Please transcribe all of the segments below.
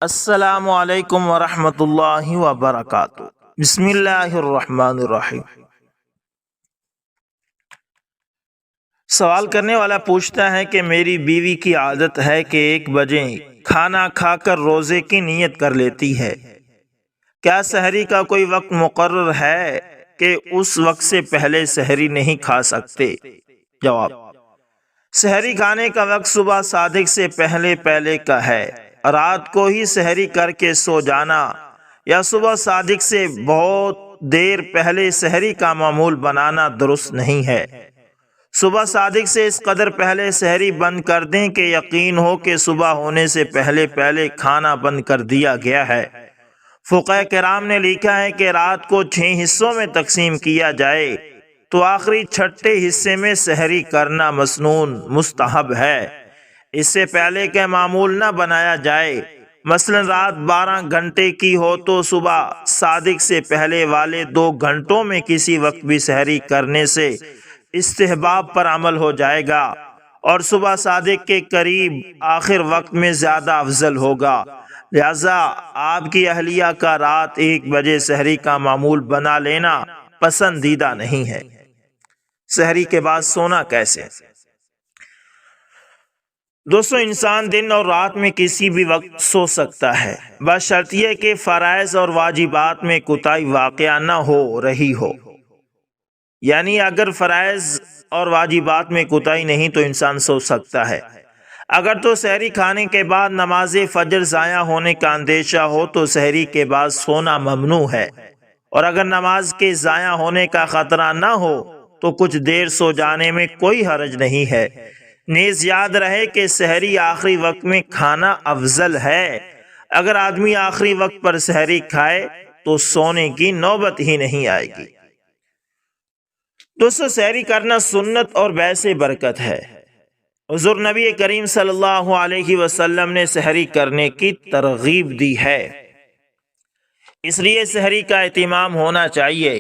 السلام علیکم ورحمۃ اللہ وبرکاتہ۔ بسم اللہ الرحمن الرحیم۔ سوال کرنے والا پوچھتا ہے کہ میری بیوی کی عادت ہے کہ 1 بجے کھانا کھا کر روزے کی نیت کر لیتی ہے، کیا سحری کا کوئی وقت مقرر ہے کہ اس وقت سے پہلے سحری نہیں کھا سکتے؟ جواب: سحری کھانے کا وقت صبح صادق سے پہلے کا ہے۔ رات کو ہی سحری کر کے سو جانا یا صبح صادق سے بہت دیر پہلے سحری کا معمول بنانا درست نہیں ہے۔ صبح صادق سے اس قدر پہلے سحری بند کر دیں کہ یقین ہو کہ صبح ہونے سے پہلے کھانا بند کر دیا گیا ہے۔ فقہاء کرام نے لکھا ہے کہ رات کو 6 حصوں میں تقسیم کیا جائے تو آخری چھٹے حصے میں سحری کرنا مسنون مستحب ہے۔ اس سے پہلے کا معمول نہ بنایا جائے۔ مثلا رات 12 گھنٹے کی ہو تو صبح صادق سے پہلے والے 2 گھنٹوں میں کسی وقت بھی سحری کرنے سے استحباب پر عمل ہو جائے گا، اور صبح صادق کے قریب آخر وقت میں زیادہ افضل ہوگا۔ لہذا آپ کی اہلیہ کا رات 1 بجے سحری کا معمول بنا لینا پسندیدہ نہیں ہے۔ سحری کے بعد سونا کیسے؟ دوستو، انسان دن اور رات میں کسی بھی وقت سو سکتا ہے، بشرط یہ کہ فرائض اور واجبات میں کوتاہی واقع نہ ہو رہی ہو۔ یعنی اگر فرائض اور واجبات میں کوتاہی نہیں تو انسان سو سکتا ہے۔ اگر تو سحری کھانے کے بعد نماز فجر ضائع ہونے کا اندیشہ ہو تو سحری کے بعد سونا ممنوع ہے، اور اگر نماز کے ضائع ہونے کا خطرہ نہ ہو تو کچھ دیر سو جانے میں کوئی حرج نہیں ہے۔ نیز یاد رہے کہ سحری آخری وقت میں کھانا افضل ہے۔ اگر آدمی آخری وقت پر سحری کھائے تو سونے کی نوبت ہی نہیں آئے گی۔ دوستو، سحری کرنا سنت اور باعث برکت ہے۔ حضور نبی کریم صلی اللہ علیہ وسلم نے سحری کرنے کی ترغیب دی ہے، اس لیے سحری کا اہتمام ہونا چاہیے۔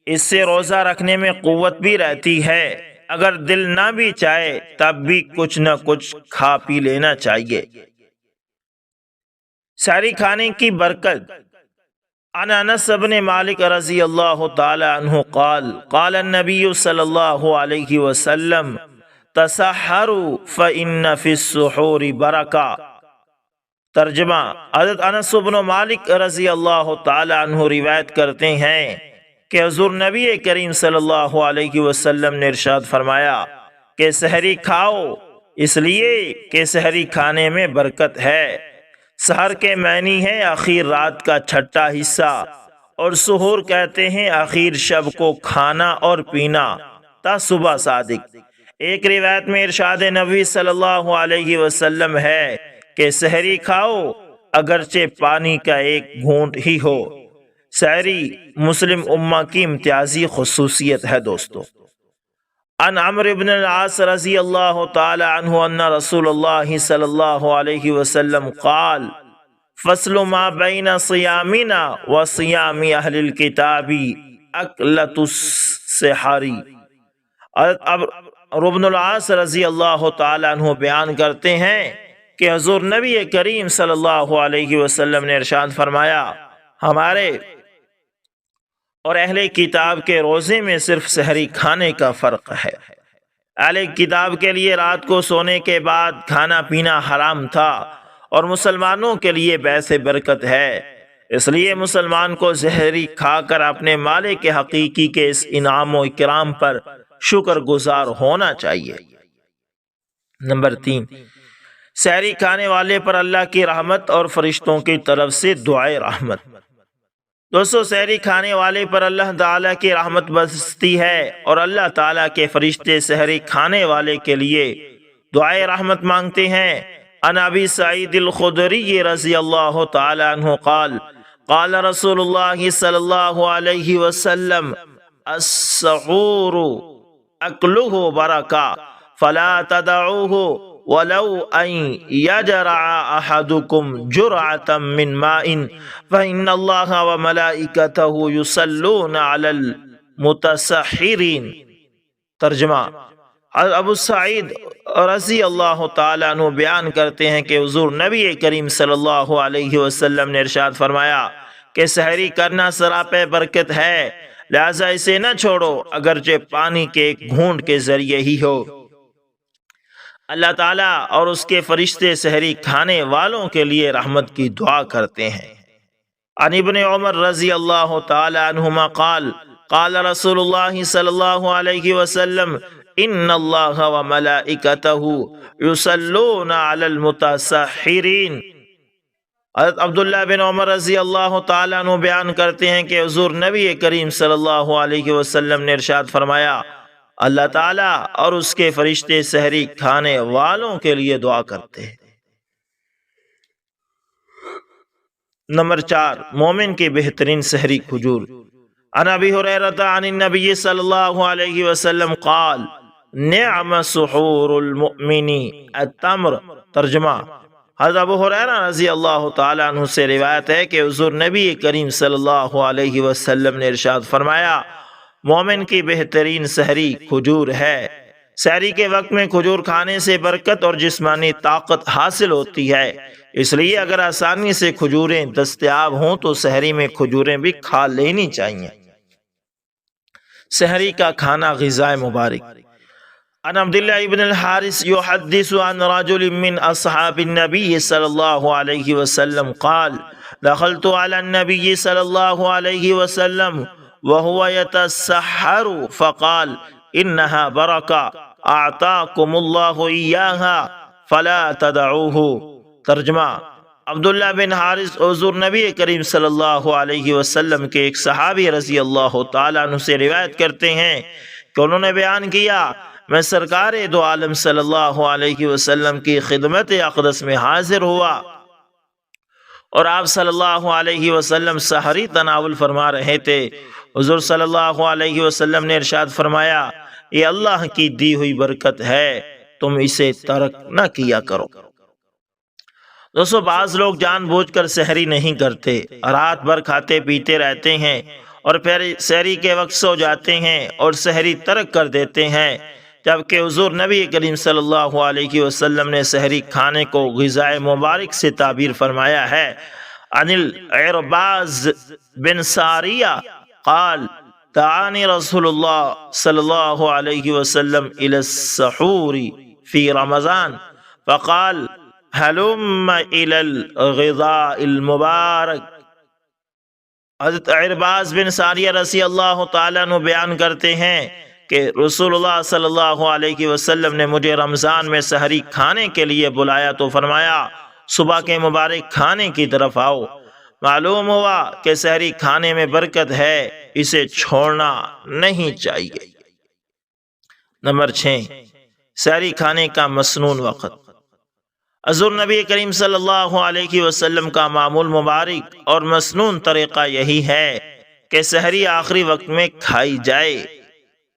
اس سے روزہ رکھنے میں قوت بھی رہتی ہے۔ اگر دل نہ بھی چاہے تب بھی کچھ نہ کچھ کھا پی لینا چاہیے۔ سحری کھانے کی برکت۔ عن انس بن مالک رضی اللہ تعالی عنہ قال قال النبی صلی اللہ علیہ وسلم تسحروا فإن فی السحور برکہ۔ ترجمہ: حضرت انس بن مالک رضی اللہ تعالی عنہ روایت کرتے ہیں کہ حضور نبی کریم صلی اللہ علیہ وسلم نے ارشاد فرمایا کہ سحری کھاؤ، اس لیے کہ سحری کھانے میں برکت ہے۔ سحر کے معنی ہے آخر رات کا چھٹا حصہ، اور سحور کہتے ہیں آخر شب کو کھانا اور پینا تا صبح صادق۔ ایک روایت میں ارشاد نبی صلی اللہ علیہ وسلم ہے کہ سحری کھاؤ اگرچہ پانی کا 1 گھونٹ ہی ہو۔ سحری مسلم امہ کی امتیازی خصوصیت ہے۔ دوستو، عن عمرو بن العاص رضی اللہ تعالی عنہ ان رسول اللہ صلی اللہ علیہ وسلم قال فصل ما بین صیامنا و صیام اہل الکتاب اکلۃ السحری۔ عمرو بن العاص رضی اللہ تعالی عنہ بیان کرتے ہیں کہ حضور نبی کریم صلی اللہ علیہ وسلم نے ارشاد فرمایا، ہمارے اور اہل کتاب کے روزے میں صرف سحری کھانے کا فرق ہے۔ اہل کتاب کے لیے رات کو سونے کے بعد کھانا پینا حرام تھا، اور مسلمانوں کے لیے باعث برکت ہے۔ اس لیے مسلمان کو سحری کھا کر اپنے مالک حقیقی کے اس انعام و اکرام پر شکر گزار ہونا چاہیے۔ نمبر 3، سحری کھانے والے پر اللہ کی رحمت اور فرشتوں کی طرف سے دعائے رحمت۔ دوستو، سحری کھانے والے پر اللہ تعالیٰ کی رحمت برستی ہے، اور اللہ تعالیٰ کے فرشتے سحری کھانے والے کے لیے دعائے رحمت مانگتے ہیں۔ عن ابی سعید الخدری رضی اللہ تعالی عنہ قال قال رسول اللہ صلی اللہ علیہ وسلم السحور اکلہ برکہ فلا تدعوہ ولو ان یجرع احدکم جرعة من ماء فإن اللہ وملائکتہ یصلون علی المتسحرین۔ ترجمہ: ابو سعید رضی اللہ تعالیٰ عنہ بیان کرتے ہیں کہ حضور نبی کریم صلی اللہ علیہ وسلم نے ارشاد فرمایا کہ سحری کرنا سراپے برکت ہے، لہذا اسے نہ چھوڑو اگرچہ پانی کے ایک گھونٹ کے ذریعے ہی ہو۔ اللہ تعالیٰ اور اس کے فرشتے سحری کھانے والوں کے لیے رحمت کی دعا کرتے ہیں۔ عن ابن عمر رضی اللہ تعالی عنہما قال قال رسول اللہ صلی اللہ علیہ وسلم ان اللہ وملائکتہ یصلون علی المتسحرین۔ حضرت عبداللہ بن عمر رضی اللہ تعالیٰ عنہ بیان کرتے ہیں کہ حضور نبی کریم صلی اللہ علیہ وسلم نے ارشاد فرمایا اللہ تعالیٰ اور اس کے فرشتے سحری کھانے والوں کے لیے دعا کرتے ہیں۔ نمبر 4، مومن کی بہترین سحری کھجور۔ عن ابی ہریرہ عن النبی صلی اللہ علیہ وسلم قال نعم سحور المؤمن التمر۔ ترجمہ، حضرت ابو ہریرہ رضی اللہ تعالیٰ عنہ سے روایت ہے کہ حضور نبی کریم صلی اللہ علیہ وسلم نے ارشاد فرمایا مومن کی بہترین سحری کھجور ہے۔ سحری کے وقت میں کھجور کھانے سے برکت اور جسمانی طاقت حاصل ہوتی ہے، اس لیے اگر آسانی سے کھجوریں دستیاب ہوں تو سحری میں کھجوریں بھی کھا لینی چاہیے۔ سحری کا کھانا غذائے مبارک۔ عن عبداللہ ابن الحارث یحدث عن رجل من اصحاب النبی صلی اللہ علیہ وسلم قال دخلت على النبی صلی اللہ علیہ وسلم وهو يتسحر فقال انها برکہ اعطاکم اللہ ایاہا فلا تدعوه۔ ترجمہ، عبداللہ بن حارث حضور نبی کریم صلی اللہ علیہ وسلم کے ایک صحابی رضی اللہ تعالیٰ عنہ سے روایت کرتے ہیں کہ انہوں نے بیان کیا میں سرکار دو عالم صلی اللہ علیہ وسلم کی خدمت اقدس میں حاضر ہوا اور آپ صلی اللہ علیہ وسلم سحری تناول فرما رہے تھے۔ حضور صلی اللہ علیہ وسلم نے ارشاد فرمایا یہ اللہ کی دی ہوئی برکت ہے، تم اسے ترک نہ کیا کرو۔ دوستو، بعض لوگ جان بوجھ کر سحری نہیں کرتے، رات بھر کھاتے پیتے رہتے ہیں اور پھر سحری کے وقت سو جاتے ہیں اور سحری ترک کر دیتے ہیں، جبکہ حضور نبی کریم صلی اللہ علیہ وسلم نے سحری کھانے کو غذائے مبارک سے تعبیر فرمایا ہے۔ عن العرباز بن ساریہ قال دعانی رسول اللہ صلی اللہ علیہ وسلم الى السحور فی رمضان فقال ہلم الی الغذاء المبارک۔ حضرت عرباز بن ساریہ رضی اللہ تعالیٰ عنہ بیان کرتے ہیں کہ رسول اللہ صلی اللہ علیہ وسلم نے مجھے رمضان میں سحری کھانے کے لیے بلایا تو فرمایا صبح کے مبارک کھانے کی طرف آؤ۔ معلوم ہوا کہ سحری کھانے میں برکت ہے، اسے چھوڑنا نہیں چاہیے۔ نمبر 6، سحری کھانے کا مسنون وقت۔ حضور نبی کریم صلی اللہ علیہ وسلم کا معمول مبارک اور مسنون طریقہ یہی ہے کہ سحری آخری وقت میں کھائی جائے۔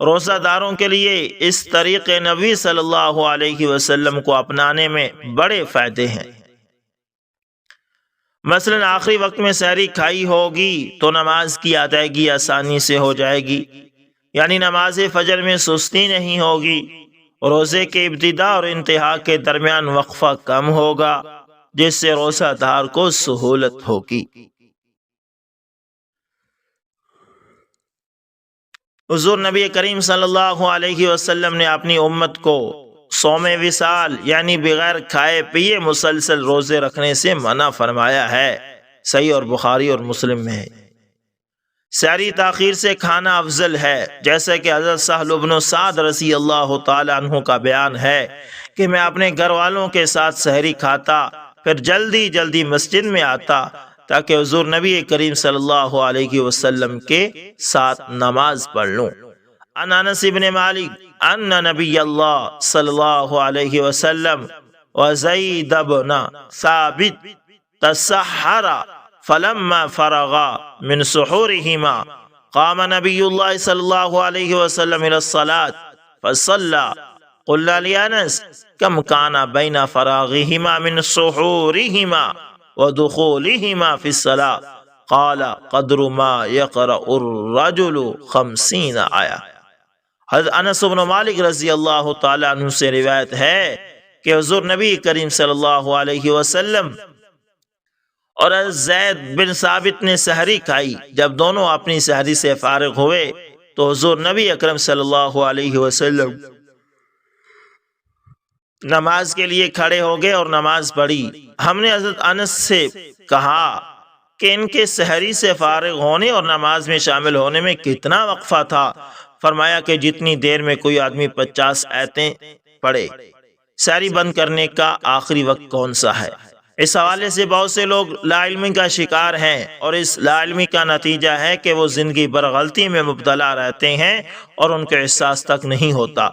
روزہ داروں کے لیے اس طریقے نبی صلی اللہ علیہ وسلم کو اپنانے میں بڑے فائدے ہیں۔ مثلاً آخری وقت میں سحری کھائی ہوگی تو نماز کی ادائیگی آسانی سے ہو جائے گی، یعنی نماز فجر میں سستی نہیں ہوگی، روزے کے ابتدا اور انتہا کے درمیان وقفہ کم ہوگا، جس سے روزہ دار کو سہولت ہوگی۔ حضور نبی کریم صلی اللہ علیہ وسلم نے اپنی امت کو صوم وصال یعنی بغیر کھائے پیے مسلسل روزے رکھنے سے منع فرمایا ہے، صحیح اور بخاری اور مسلم میں ہے۔ سحری تاخیر سے کھانا افضل ہے، جیسے کہ حضرت سہل بن سعد رضی اللہ تعالی عنہ کا بیان ہے کہ میں اپنے گھر والوں کے ساتھ سحری کھاتا پھر جلدی جلدی مسجد میں آتا تاکہ حضور نبی کریم صلی اللہ علیہ وسلم کے ساتھ نماز پڑھ لوں۔ عن انس بن مالک ان نبی اللہ صلی اللہ علیہ وسلم وزید بن ثابت تسحر فلما فرغا من سحورهما قام نبی اللہ صلی اللہ علیہ وسلم الى الصلاة فصلى قلنا لأنس كم كان بين فراغهما من سحورهما ودخولهما في الصلاة قال قدر ما يقرأ الرجل 50 آیہ۔ حضرت انس بن مالک رضی اللہ تعالیٰ عنہ سے روایت ہے کہ حضور نبی کریم صلی اللہ علیہ وسلم اور حضرت زید بن ثابت نے سحری کھائی۔ جب دونوں اپنی سحری سے فارغ ہوئے تو حضور نبی اکرم صلی اللہ علیہ وسلم نماز کے لیے کھڑے ہو گئے اور نماز پڑھی۔ ہم نے حضرت انس سے کہا کہ ان کے سحری سے فارغ ہونے اور نماز میں شامل ہونے میں کتنا وقفہ تھا؟ فرمایا کہ جتنی دیر میں کوئی آدمی 50 آیتیں پڑھے۔ سحری بند کرنے کا آخری وقت کون سا ہے؟ اس حوالے سے بہت سے لوگ لا علمی کا شکار ہیں، اور اس لا علمی کا نتیجہ ہے کہ وہ زندگی بھر غلطی میں مبتلا رہتے ہیں اور ان کے احساس تک نہیں ہوتا۔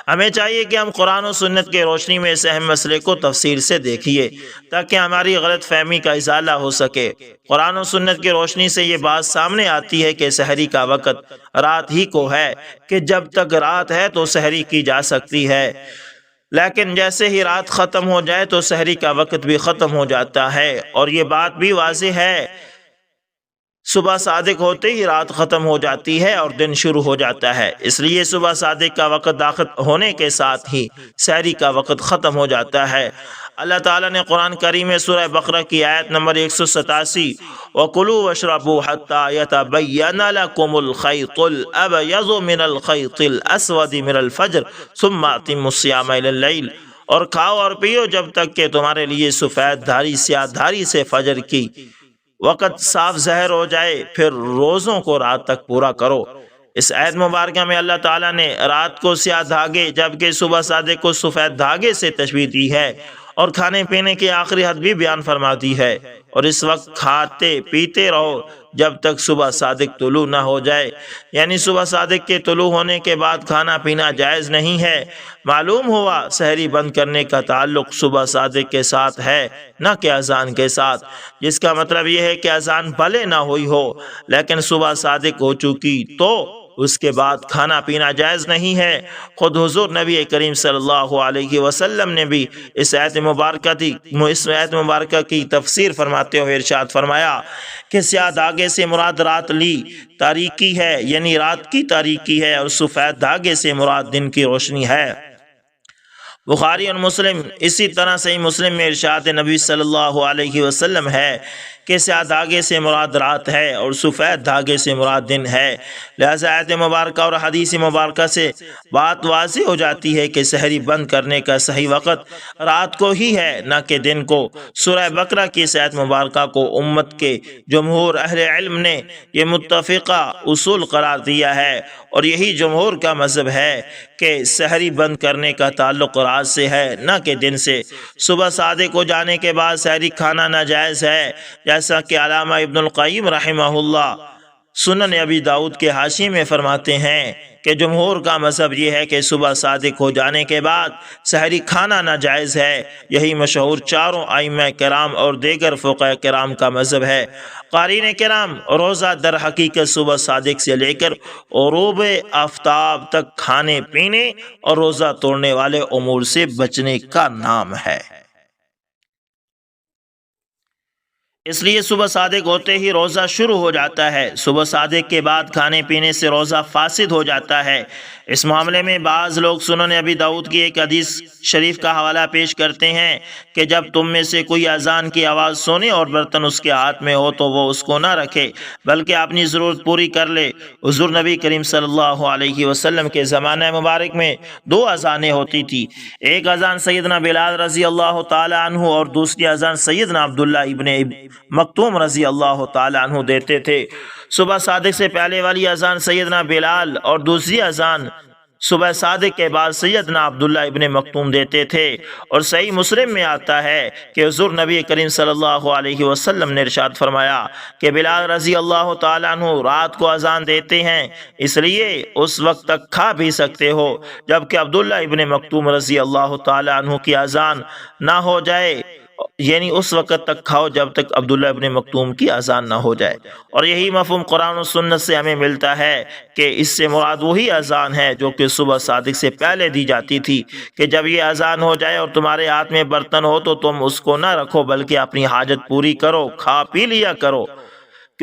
ہمیں چاہیے کہ ہم قرآن و سنت کے روشنی میں اس اہم مسئلے کو تفصیل سے دیکھیے تاکہ ہماری غلط فہمی کا ازالہ ہو سکے۔ قرآن و سنت کی روشنی سے یہ بات سامنے آتی ہے کہ سحری کا وقت رات ہی کو ہے، کہ جب تک رات ہے تو سحری کی جا سکتی ہے، لیکن جیسے ہی رات ختم ہو جائے تو سحری کا وقت بھی ختم ہو جاتا ہے۔ اور یہ بات بھی واضح ہے، صبح صادق ہوتے ہی رات ختم ہو جاتی ہے اور دن شروع ہو جاتا ہے، اس لیے صبح صادق کا وقت داخل ہونے کے ساتھ ہی سحری کا وقت ختم ہو جاتا ہے۔ اللہ تعالیٰ نے قرآن کریم میں سورہ بقرہ کی آیت نمبر 187 وَكُلُوا وَاشْرَبُوا حَتَّى يَتَبَيَّنَ لَكُمُ الْخَيْطُ الْأَبْيَضُ مِنَ الْخَيْطِ الْأَسْوَدِ مِنَ الْفَجْرِ ثُمَّ أَتِمُّوا الصِّيَامَ إِلَى اللَّيْلِ، اور کھاؤ اور پیو جب تک کہ تمہارے لیے سفید دھاری سیاہ دھاری سے فجر کی وقت صاف ظاہر ہو جائے، پھر روزوں کو رات تک پورا کرو۔ اس آیت مبارکہ میں اللہ تعالیٰ نے رات کو سیاہ دھاگے جبکہ صبح صادق کو سفید دھاگے سے تشبیہ دی ہے، اور کھانے پینے کی آخری حد بھی بیان فرما دی ہے، اور اس وقت کھاتے پیتے رہو جب تک صبح صادق طلوع نہ ہو جائے، یعنی صبح صادق کے طلوع ہونے کے بعد کھانا پینا جائز نہیں ہے۔ معلوم ہوا سحری بند کرنے کا تعلق صبح صادق کے ساتھ ہے، نہ کہ اذان کے ساتھ، جس کا مطلب یہ ہے کہ اذان بھلے نہ ہوئی ہو لیکن صبح صادق ہو چکی تو اس کے بعد کھانا پینا جائز نہیں ہے۔ خود حضور نبی کریم صلی اللہ علیہ وسلم نے بھی اس آیت مبارکہ کی تفسیر فرماتے ہوئے ارشاد فرمایا کہ سیاہ دھاگے سے مراد رات لی تاریکی ہے، یعنی رات کی تاریکی ہے، اور سفید دھاگے سے مراد دن کی روشنی ہے۔ بخاری اور مسلم اسی طرح صحیح مسلم میں ارشاد نبی صلی اللہ علیہ وسلم ہے کہ سیاہ دھاگے سے مراد رات ہے اور سفید دھاگے سے مراد دن ہے۔ لہذا آیت مبارکہ اور حدیث مبارکہ سے بات واضح ہو جاتی ہے کہ سحری بند کرنے کا صحیح وقت رات کو ہی ہے، نہ کہ دن کو۔ سورہ بقرہ کی اس آیت مبارکہ کو امت کے جمہور اہل علم نے یہ متفقہ اصول قرار دیا ہے، اور یہی جمہور کا مذہب ہے کہ سحری بند کرنے کا تعلق رات سے ہے، نہ کہ دن سے۔ صبح صادق ہو جانے کے بعد سحری کھانا ناجائز ہے، جیسا کہ علامہ ابن القیم رحمہ اللہ سنن ابی داؤد کے حاشیے میں فرماتے ہیں کہ جمہور کا مذہب یہ ہے کہ صبح صادق ہو جانے کے بعد سحری کھانا ناجائز ہے۔ یہی مشہور چاروں ائمہ کرام اور دیگر فقہاء کرام کا مذہب ہے۔ قارئین کرام، روزہ در حقیقت صبح صادق سے لے کر غروب آفتاب تک کھانے پینے اور روزہ توڑنے والے امور سے بچنے کا نام ہے۔ اس لیے صبح صادق ہوتے ہی روزہ شروع ہو جاتا ہے۔ صبح صادق کے بعد کھانے پینے سے روزہ فاسد ہو جاتا ہے۔ اس معاملے میں بعض لوگ سنن ابی داؤد کی ایک حدیث شریف کا حوالہ پیش کرتے ہیں کہ جب تم میں سے کوئی اذان کی آواز سنے اور برتن اس کے ہاتھ میں ہو تو وہ اس کو نہ رکھے بلکہ اپنی ضرورت پوری کر لے۔ حضور نبی کریم صلی اللہ علیہ وسلم کے زمانہ مبارک میں 2 اذانیں ہوتی تھی، ایک اذان سیدنا بلال رضی اللہ تعالی عنہ اور دوسری اذان سیدنا عبداللہ ابن مکتوم رضی اللہ تعالی عنہ دیتے تھے۔ صبح صادق سے پہلے والی اذان سیدنا بلال اور دوسری اذان صبح صادق کے بعد سیدنا عبداللہ ابن مکتوم دیتے تھے، اور صحیح مسلم میں آتا ہے کہ حضور نبی کریم صلی اللہ علیہ وسلم نے ارشاد فرمایا کہ بلال رضی اللہ تعالیٰ عنہ رات کو اذان دیتے ہیں، اس لیے اس وقت تک کھا بھی سکتے ہو، جبکہ عبداللہ ابن مکتوم رضی اللہ تعالیٰ عنہ کی اذان نہ ہو جائے، یعنی اس وقت تک کھاؤ جب تک عبداللہ ابن مکتوم کی اذان نہ ہو جائے۔ اور یہی مفہوم قرآن و سنت سے ہمیں ملتا ہے کہ اس سے مراد وہی اذان ہے جو کہ صبح صادق سے پہلے دی جاتی تھی کہ جب یہ اذان ہو جائے اور تمہارے ہاتھ میں برتن ہو تو تم اس کو نہ رکھو بلکہ اپنی حاجت پوری کرو، کھا پی لیا کرو،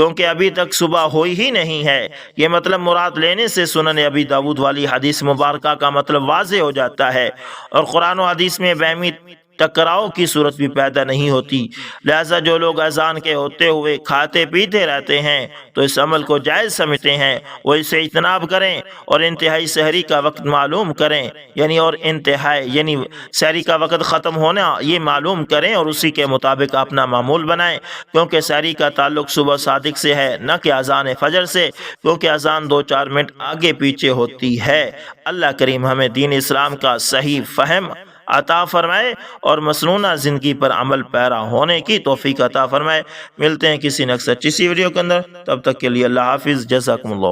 کیونکہ ابھی تک صبح ہوئی ہی نہیں ہے۔ یہ مطلب مراد لینے سے سنن ابی داؤد والی حدیث مبارکہ کا مطلب واضح ہو جاتا ہے، اور قرآن و حدیث میں بہمی ٹکراؤ کی صورت بھی پیدا نہیں ہوتی۔ لہٰذا جو لوگ اذان کے ہوتے ہوئے کھاتے پیتے رہتے ہیں تو اس عمل کو جائز سمجھتے ہیں، وہ اسے اجتناب کریں اور انتہائی سحری کا وقت معلوم کریں، یعنی سحری کا وقت ختم ہونا یہ معلوم کریں اور اسی کے مطابق اپنا معمول بنائیں، کیونکہ سحری کا تعلق صبح صادق سے ہے نہ کہ اذان فجر سے، کیونکہ اذان 2-4 منٹ آگے پیچھے ہوتی ہے۔ اللہ کریم ہمیں دین اسلام کا صحیح فہم عطا فرمائے اور مسنونہ زندگی پر عمل پیرا ہونے کی توفیق عطا فرمائے۔ ملتے ہیں کسی نیکسٹ اچھی سی ویڈیو کے اندر، تب تک کے لیے اللہ حافظ، جزاکم اللہ۔